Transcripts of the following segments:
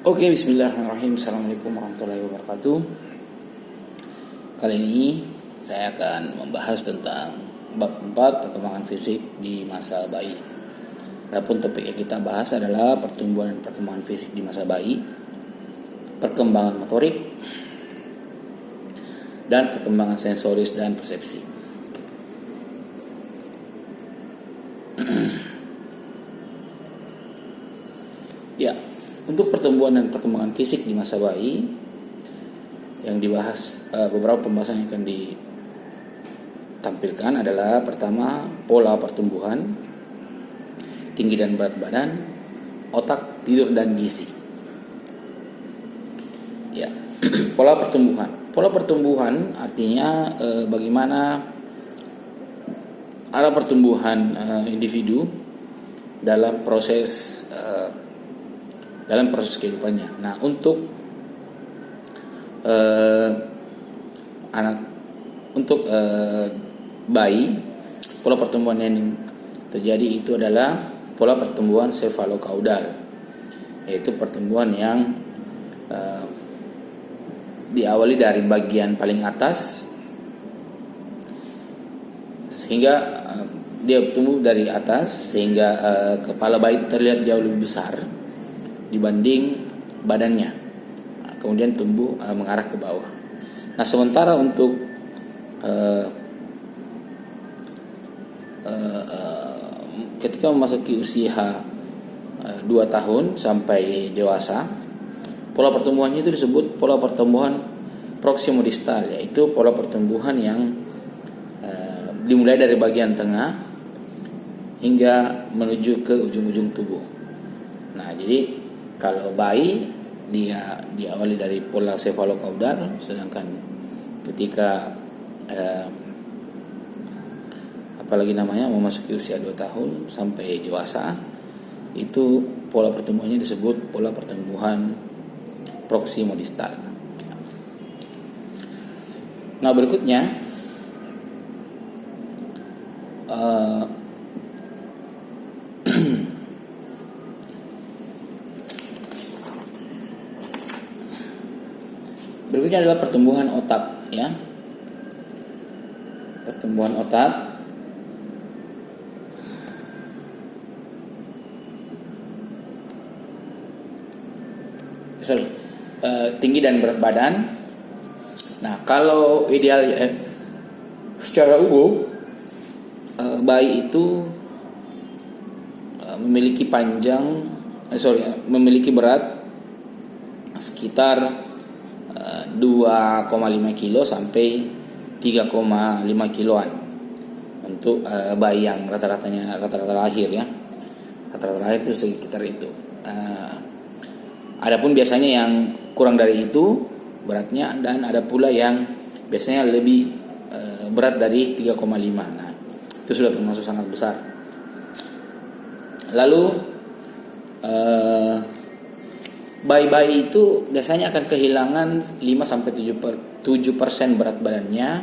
Oke, bismillahirrahmanirrahim. Assalamualaikum warahmatullahi wabarakatuh. Kali ini saya akan membahas tentang bab 4 perkembangan fisik di masa bayi. Adapun topik yang kita bahas adalah pertumbuhan dan perkembangan fisik di masa bayi, perkembangan motorik, dan perkembangan sensoris dan persepsi. Ya, untuk pertumbuhan dan perkembangan fisik di masa bayi yang dibahas, beberapa pembahasan yang akan ditampilkan adalah pertama, pola pertumbuhan, tinggi dan berat badan, otak, tidur dan gizi. Ya, pola pertumbuhan. Pola pertumbuhan artinya bagaimana arah pertumbuhan individu dalam proses kehidupannya. Nah, untuk bayi, pola pertumbuhan yang terjadi itu adalah pola pertumbuhan sefalokaudal, yaitu pertumbuhan yang diawali dari bagian paling atas sehingga dia tumbuh dari atas sehingga kepala bayi terlihat jauh lebih besar dibanding badannya, kemudian tumbuh mengarah ke bawah. Nah, sementara untuk ketika memasuki usia 2 tahun sampai dewasa, pola pertumbuhannya itu disebut pola pertumbuhan proximodistal, yaitu pola pertumbuhan yang dimulai dari bagian tengah hingga menuju ke ujung-ujung tubuh. Nah, jadi kalau bayi dia diawali dari pola sefalokaudal, sedangkan ketika memasuki usia 2 tahun sampai dewasa, itu pola pertumbuhannya disebut pola pertumbuhan proximodistal. Nah, berikutnya berikutnya adalah pertumbuhan otak, ya. Pertumbuhan otak tinggi dan berat badan. Nah, kalau ideal secara umum bayi itu memiliki berat sekitar 2,5 kilo sampai 3,5 kiloan untuk bayi yang rata-rata lahir, ya. Rata-rata lahir itu sekitar itu. Adapun biasanya yang kurang dari itu beratnya, dan ada pula yang biasanya lebih berat dari 3,5. Nah, itu sudah termasuk sangat besar. Lalu bayi-bayi itu biasanya akan kehilangan 5-7% berat badannya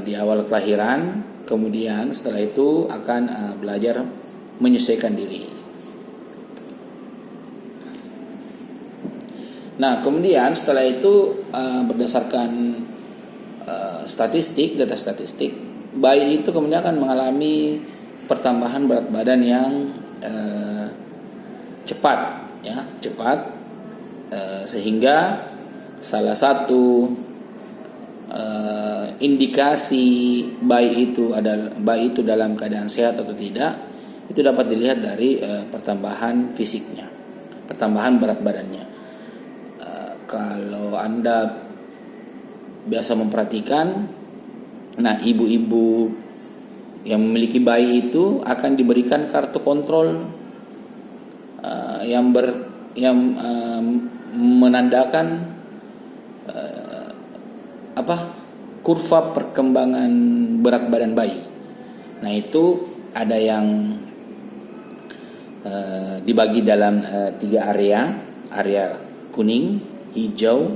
di awal kelahiran. Kemudian setelah itu akan belajar menyesuaikan diri. Nah, kemudian setelah itu berdasarkan data statistik, bayi itu kemudian akan mengalami pertambahan berat badan yang cepat, sehingga salah satu indikasi bayi itu dalam keadaan sehat atau tidak itu dapat dilihat dari pertambahan fisiknya, pertambahan berat badannya. Kalau Anda biasa memperhatikan, nah, ibu-ibu yang memiliki bayi itu akan diberikan kartu kontrol yang menandakan kurva perkembangan berat badan bayi. Nah, itu ada yang dibagi dalam 3 area kuning, hijau,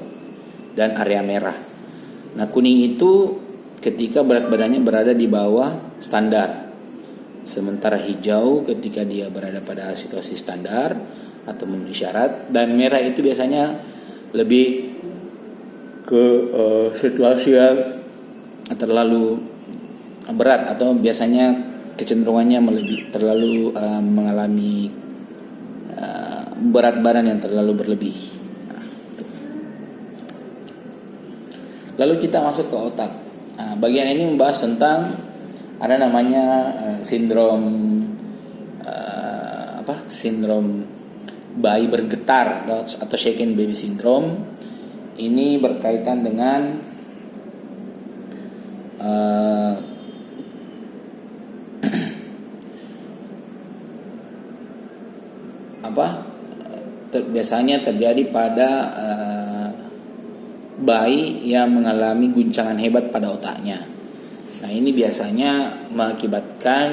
dan area merah. Nah, kuning itu ketika berat badannya berada di bawah standar, sementara hijau ketika dia berada pada situasi standar, atau memenuhi syarat, dan merah itu biasanya lebih ke situasi yang terlalu berat atau biasanya kecenderungannya terlalu mengalami berat badan yang terlalu berlebih. Lalu kita masuk ke otak. Bagian ini membahas tentang ada namanya sindrom sindrom bayi bergetar atau shaken baby syndrome. Ini berkaitan dengan biasanya terjadi pada bayi yang mengalami guncangan hebat pada otaknya. Nah, ini biasanya mengakibatkan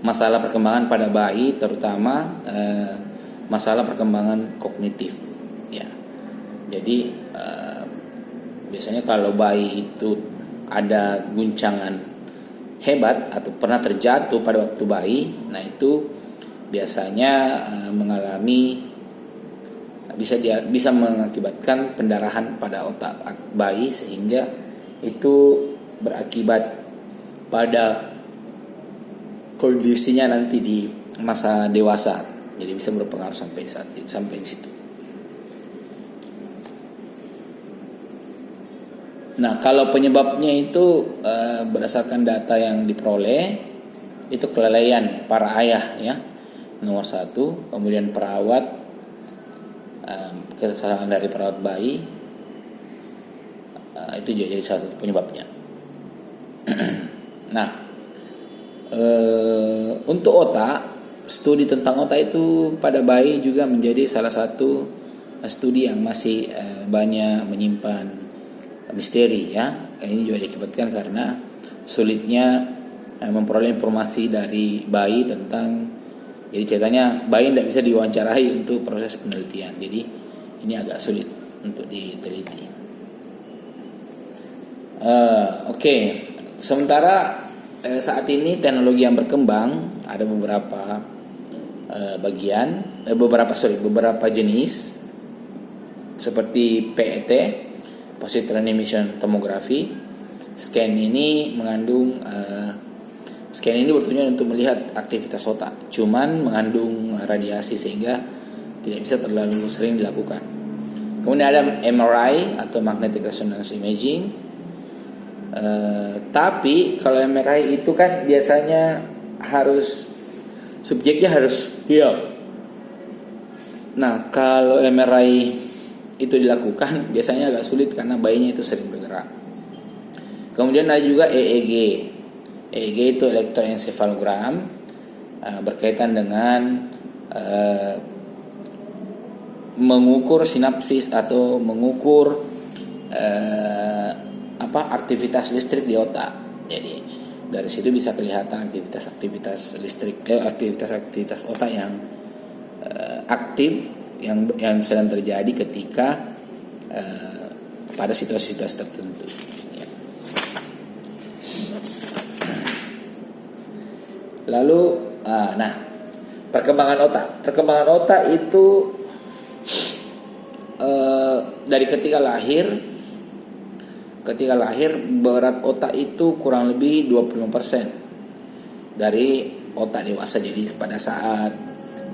masalah perkembangan pada bayi, terutama masalah perkembangan kognitif. Ya, jadi biasanya kalau bayi itu ada guncangan hebat atau pernah terjatuh pada waktu bayi, nah itu biasanya mengalami bisa mengakibatkan pendarahan pada otak bayi, sehingga itu berakibat pada kondisinya nanti di masa dewasa. Jadi bisa berpengaruh sampai situ. Nah, kalau penyebabnya itu berdasarkan data yang diperoleh, itu kelalaian para ayah ya, nomor 1, kemudian perawat, kesalahan dari perawat bayi, itu jadi salah satu penyebabnya. Nah, untuk otak, studi tentang otak itu pada bayi juga menjadi salah satu studi yang masih banyak menyimpan misteri ya. Ini juga diakibatkan karena sulitnya memperoleh informasi dari bayi tentang, jadi ceritanya bayi tidak bisa diwawancarai untuk proses penelitian. Jadi ini agak sulit untuk diteliti. Oke. Sementara saat ini teknologi yang berkembang ada beberapa beberapa jenis seperti PET, positron emission tomography. Scan ini bertujuan untuk melihat aktivitas otak, cuman mengandung radiasi sehingga tidak bisa terlalu sering dilakukan. Kemudian ada MRI atau magnetic resonance imaging. Tapi kalau MRI itu kan biasanya subjeknya harus diam. Nah, kalau MRI itu dilakukan biasanya agak sulit karena bayinya itu sering bergerak. Kemudian ada juga EEG. EEG itu elektroencephalogram, berkaitan dengan mengukur sinapsis atau mengukur aktivitas listrik di otak. Jadi dari situ bisa kelihatan aktivitas listrik, aktivitas otak yang aktif yang sedang terjadi ketika pada situasi-situasi tertentu. Lalu, perkembangan otak itu dari ketika lahir berat otak itu kurang lebih 25% dari otak dewasa. Jadi pada saat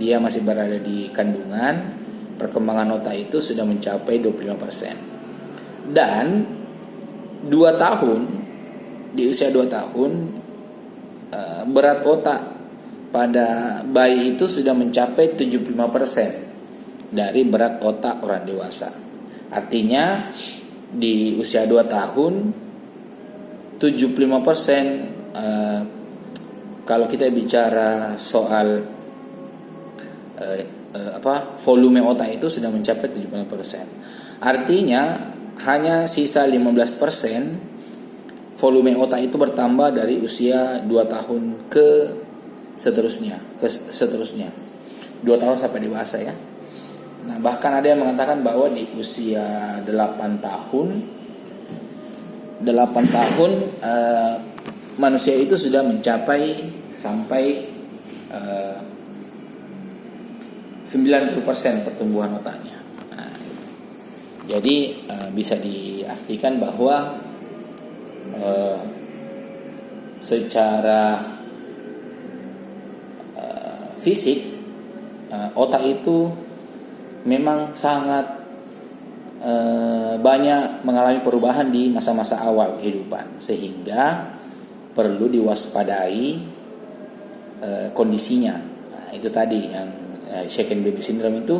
dia masih berada di kandungan, perkembangan otak itu sudah mencapai 25%. Dan 2 tahun, di usia 2 tahun, berat otak pada bayi itu sudah mencapai 75% dari berat otak orang dewasa. Artinya di usia 2 tahun 75%, kalau kita bicara soal volume otak itu sudah mencapai 75%. Artinya hanya sisa 15% volume otak itu bertambah dari usia 2 tahun ke seterusnya 2 tahun sampai dewasa ya. Nah, bahkan ada yang mengatakan bahwa di usia 8 tahun manusia itu sudah mencapai sampai 90% pertumbuhan otaknya. Nah, gitu. Jadi bisa diartikan bahwa secara fisik otak itu memang sangat banyak mengalami perubahan di masa-masa awal kehidupan, sehingga perlu diwaspadai kondisinya. Nah, itu tadi yang shaken baby syndrome itu.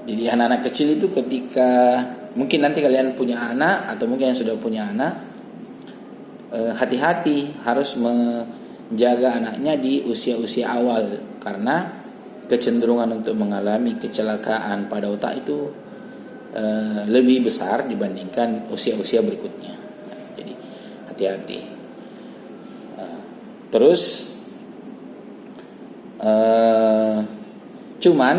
Jadi anak-anak kecil itu ketika mungkin nanti kalian punya anak atau mungkin yang sudah punya anak, hati-hati harus menjaga anaknya di usia-usia awal, karena kecenderungan untuk mengalami kecelakaan pada otak itu lebih besar dibandingkan usia-usia berikutnya. Jadi hati-hati. Terus cuman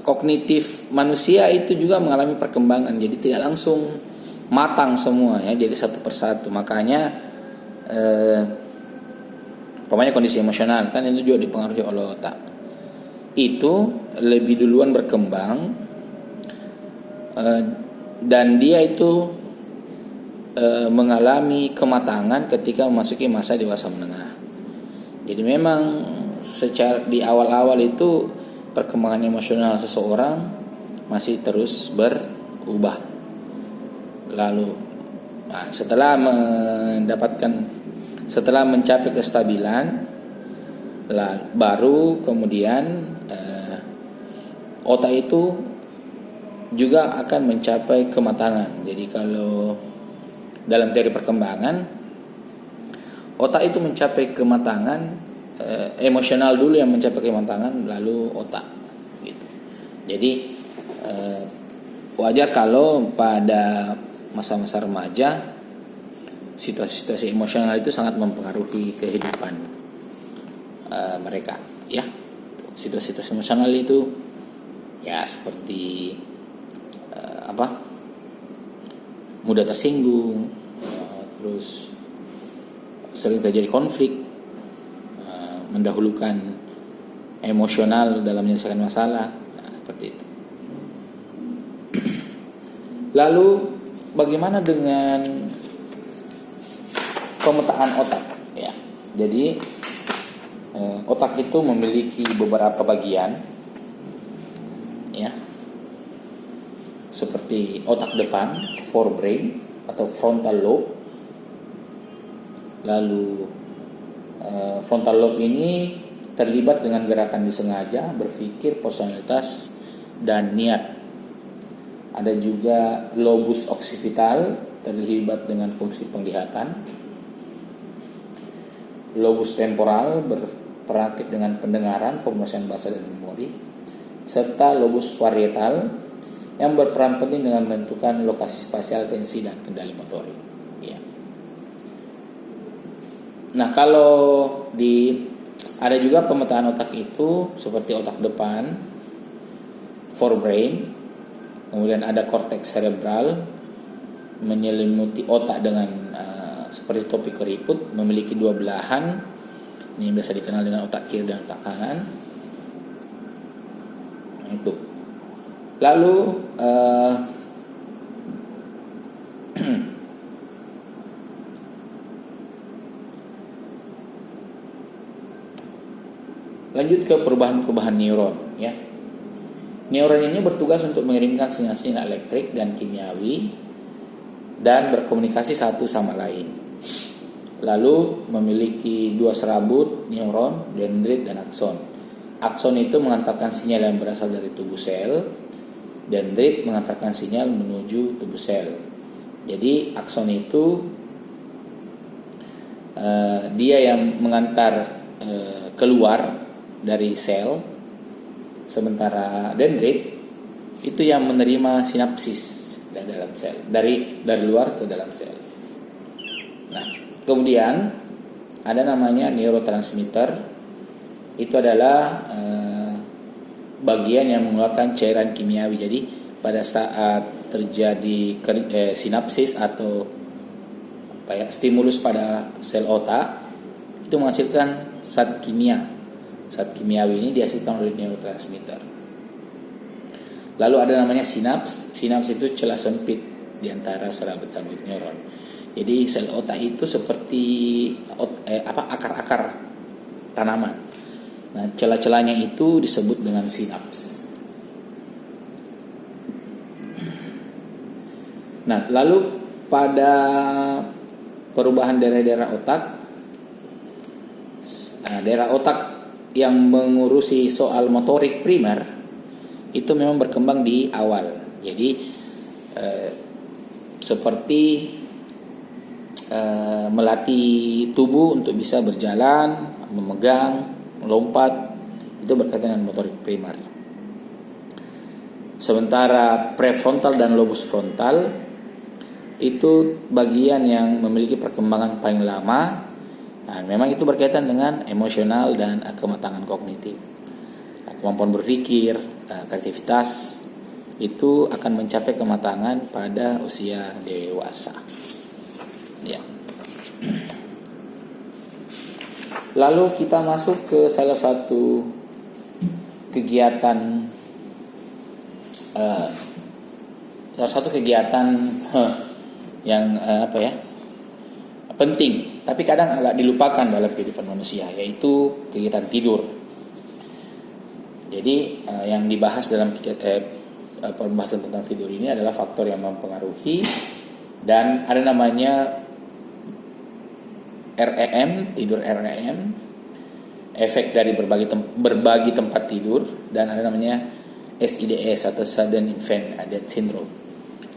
kognitif manusia itu juga mengalami perkembangan, jadi tidak langsung matang semua ya, jadi satu persatu. Makanya pokoknya kondisi emosional kan itu juga dipengaruhi oleh otak. Itu lebih duluan berkembang dan dia itu mengalami kematangan ketika memasuki masa dewasa menengah. Jadi memang secara di awal-awal itu perkembangan emosional seseorang masih terus berubah. Lalu setelah mencapai kestabilan, baru kemudian otak itu juga akan mencapai kematangan. Jadi kalau dalam teori perkembangan, otak itu mencapai kematangan, emosional dulu yang mencapai kematangan, lalu otak gitu. Jadi wajar kalau pada masa-masa remaja situasi-situasi emosional itu sangat mempengaruhi kehidupan mereka ya. Situasi-situasi emosional itu ya seperti mudah tersinggung, terus sering terjadi konflik, mendahulukan emosional dalam menyelesaikan masalah, seperti itu. Lalu bagaimana dengan pemetaan otak ya? Jadi otak itu memiliki beberapa bagian ya, seperti otak depan, forebrain atau frontal lobe. Lalu frontal lobe ini terlibat dengan gerakan disengaja, berpikir, personalitas, dan niat. Ada juga lobus occipital, terlibat dengan fungsi penglihatan. Lobus temporal berperan aktif dengan pendengaran, penguasaan bahasa, dan memori. Serta lobus parietal yang berperan penting dengan menentukan lokasi spasial, atensi, dan kendali motorik. Ya. Nah, kalau ada juga pemetaan otak itu seperti otak depan, forebrain, kemudian ada korteks cerebral menyelimuti otak dengan seperti topi keriput, memiliki dua belahan. Ini biasa dikenal dengan otak kiri dan otak kanan. Nah, itu. Lalu lanjut ke perubahan-perubahan neuron ya. Neuron ini bertugas untuk mengirimkan sinyal-sinyal elektrik dan kimiawi dan berkomunikasi satu sama lain. Lalu memiliki dua serabut neuron, dendrit dan akson. Akson itu mengantarkan sinyal yang berasal dari tubuh sel, dendrit mengantarkan sinyal menuju tubuh sel. Jadi akson itu dia yang mengantar keluar dari sel, sementara dendrit itu yang menerima sinapsis dari dalam sel, dari luar ke dalam sel. Nah, kemudian ada namanya neurotransmitter. Itu adalah bagian yang mengeluarkan cairan kimiawi. Jadi pada saat terjadi sinapsis atau stimulus pada sel otak, itu menghasilkan zat kimia Zat kimiawi ini dihasilkan oleh neurotransmitter. Lalu ada namanya sinaps. Sinaps itu celah sempit di antara serabut-serabut neuron. Jadi sel otak itu seperti akar-akar tanaman. Nah, celah-celahnya itu disebut dengan sinaps. Nah, lalu pada perubahan daerah-daerah otak, daerah otak yang mengurusi soal motorik primer itu memang berkembang di awal. Jadi seperti melatih tubuh untuk bisa berjalan, memegang, melompat, itu berkaitan dengan motorik primer. Sementara prefrontal dan lobus frontal itu bagian yang memiliki perkembangan paling lama. Nah, memang itu berkaitan dengan emosional dan kematangan kognitif. Nah, kemampuan berpikir, kreativitas itu akan mencapai kematangan pada usia dewasa. Ya. Lalu kita masuk ke salah satu kegiatan yang penting, tapi kadang agak dilupakan dalam kehidupan manusia, yaitu kegiatan tidur. Jadi yang dibahas dalam pembahasan tentang tidur ini adalah faktor yang mempengaruhi, dan ada namanya REM, tidur REM, efek dari berbagi tempat tidur, dan ada namanya SIDS atau Sudden Infant Death Syndrome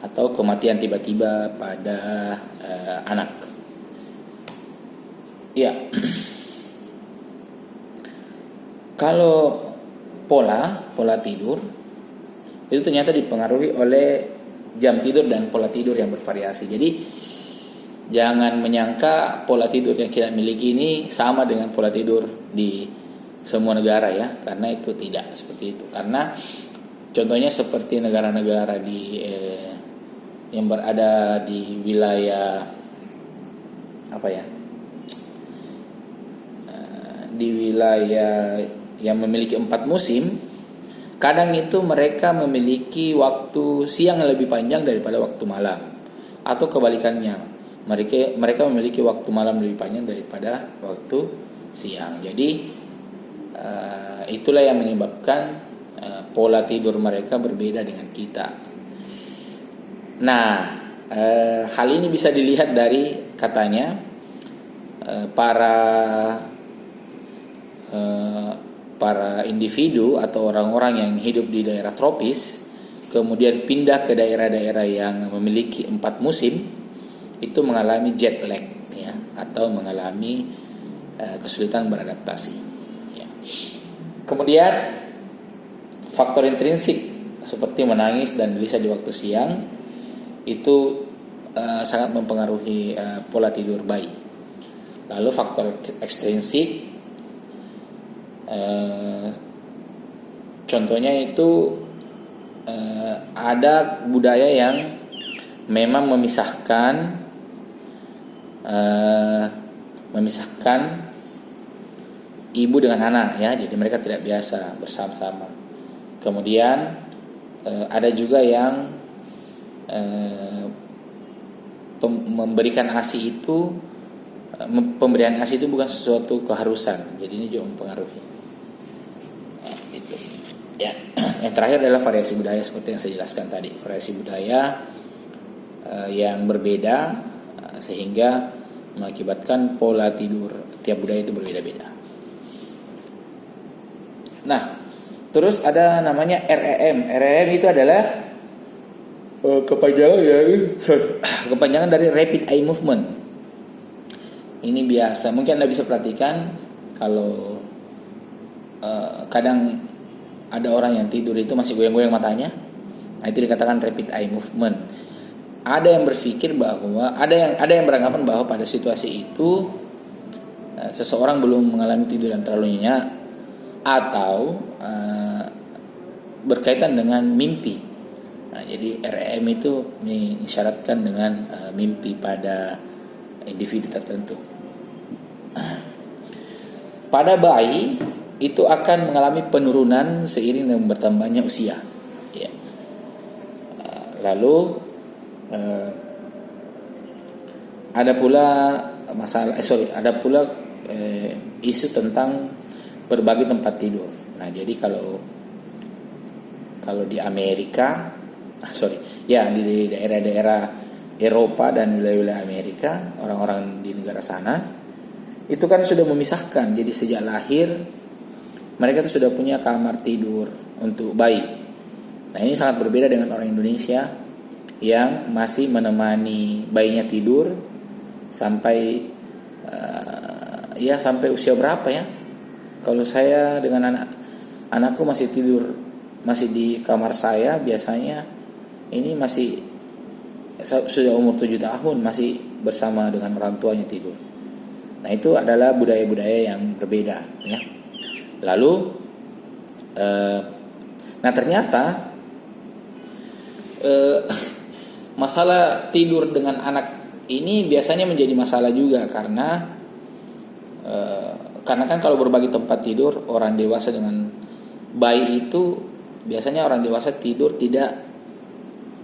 atau kematian tiba-tiba pada anak. Ya, kalau pola tidur itu ternyata dipengaruhi oleh jam tidur dan pola tidur yang bervariasi. Jadi jangan menyangka pola tidur yang kita miliki ini sama dengan pola tidur di semua negara ya, karena itu tidak seperti itu. Karena contohnya seperti negara-negara yang berada di wilayah di wilayah yang memiliki 4 musim, kadang itu mereka memiliki waktu siang yang lebih panjang daripada waktu malam, atau kebalikannya, mereka memiliki waktu malam lebih panjang daripada waktu siang. Jadi itulah yang menyebabkan pola tidur mereka berbeda dengan kita. Nah, hal ini bisa dilihat dari katanya para individu atau orang-orang yang hidup di daerah tropis kemudian pindah ke daerah-daerah yang memiliki 4 musim itu mengalami jet lag ya, atau mengalami kesulitan beradaptasi ya. Kemudian faktor intrinsik seperti menangis dan gelisah di waktu siang itu sangat mempengaruhi pola tidur bayi. Lalu faktor ekstrinsik, contohnya itu ada budaya yang memang memisahkan ibu dengan anak ya, jadi mereka tidak biasa bersama-sama. Kemudian ada juga yang memberikan ASI itu, pemberian ASI itu bukan sesuatu keharusan, jadi ini juga mempengaruhi. Gitu. Ya, yang terakhir adalah variasi budaya seperti yang saya jelaskan tadi, variasi budaya yang berbeda sehingga mengakibatkan pola tidur tiap budaya itu berbeda-beda. Nah, terus ada namanya REM. REM itu adalah kepanjangan dari Rapid Eye Movement. Ini biasa, mungkin Anda bisa perhatikan kalau kadang ada orang yang tidur itu masih goyang-goyang matanya. Nah, itu dikatakan Rapid Eye Movement. Ada yang berpikir bahwa ada yang beranggapan bahwa pada situasi itu seseorang belum mengalami tidur yang terlalu nyenyak atau berkaitan dengan mimpi. Nah, jadi REM itu mengisyaratkan dengan mimpi pada individu tertentu. Pada bayi itu akan mengalami penurunan seiring dengan bertambahnya usia. Ya. Lalu ada pula isu tentang berbagi tempat tidur. Nah, jadi kalau di Amerika, di daerah-daerah Eropa dan wilayah-wilayah Amerika, orang-orang di negara sana itu kan sudah memisahkan. Jadi sejak lahir mereka itu sudah punya kamar tidur untuk bayi. Nah, ini sangat berbeda dengan orang Indonesia yang masih menemani bayinya tidur sampai sampai usia berapa ya? Kalau saya dengan anakku masih tidur masih di kamar saya, biasanya ini masih sudah umur 7 tahun masih bersama dengan orang tuanya tidur. Nah, itu adalah budaya-budaya yang berbeda ya. Lalu ternyata masalah tidur dengan anak ini biasanya menjadi masalah juga karena kan kalau berbagi tempat tidur orang dewasa dengan bayi itu biasanya orang dewasa tidur tidak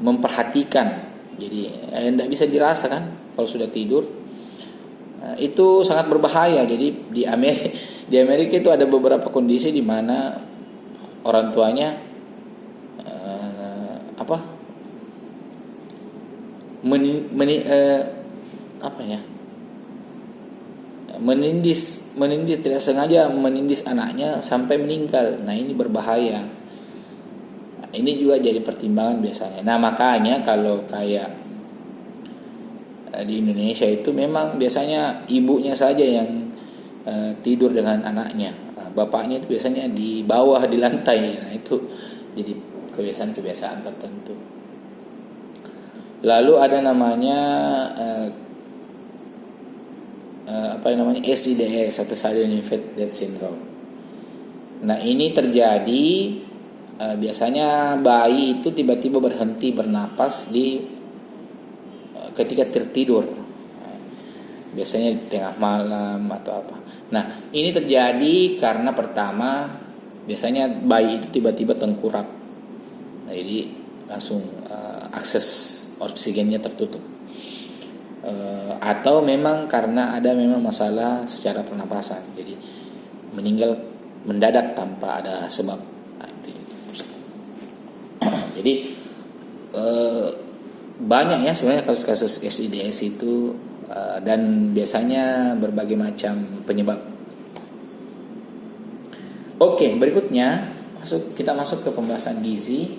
memperhatikan, jadi tidak bisa dirasa kan kalau sudah tidur. Itu sangat berbahaya. Jadi di Amerika itu ada beberapa kondisi di mana orang tuanya menindis tidak sengaja menindis anaknya sampai meninggal. Nah, ini berbahaya. Ini juga jadi pertimbangan biasanya. Nah, makanya kalau kayak di Indonesia itu memang biasanya ibunya saja yang tidur dengan anaknya. Bapaknya itu biasanya di bawah di lantai. Nah, itu jadi kebiasaan tertentu. Lalu ada namanya SIDS atau Sudden Infant Death Syndrome. Nah, ini terjadi biasanya bayi itu tiba-tiba berhenti bernapas ketika tertidur. Biasanya di tengah malam atau apa. Nah, ini terjadi karena pertama biasanya bayi itu tiba-tiba tengkurap. Nah, jadi langsung akses oksigennya tertutup. Atau memang karena ada memang masalah secara pernapasan, jadi meninggal mendadak tanpa ada sebab. Jadi banyak ya sebenarnya kasus-kasus SIDS itu dan biasanya berbagai macam penyebab. Oke, berikutnya kita masuk ke pembahasan gizi.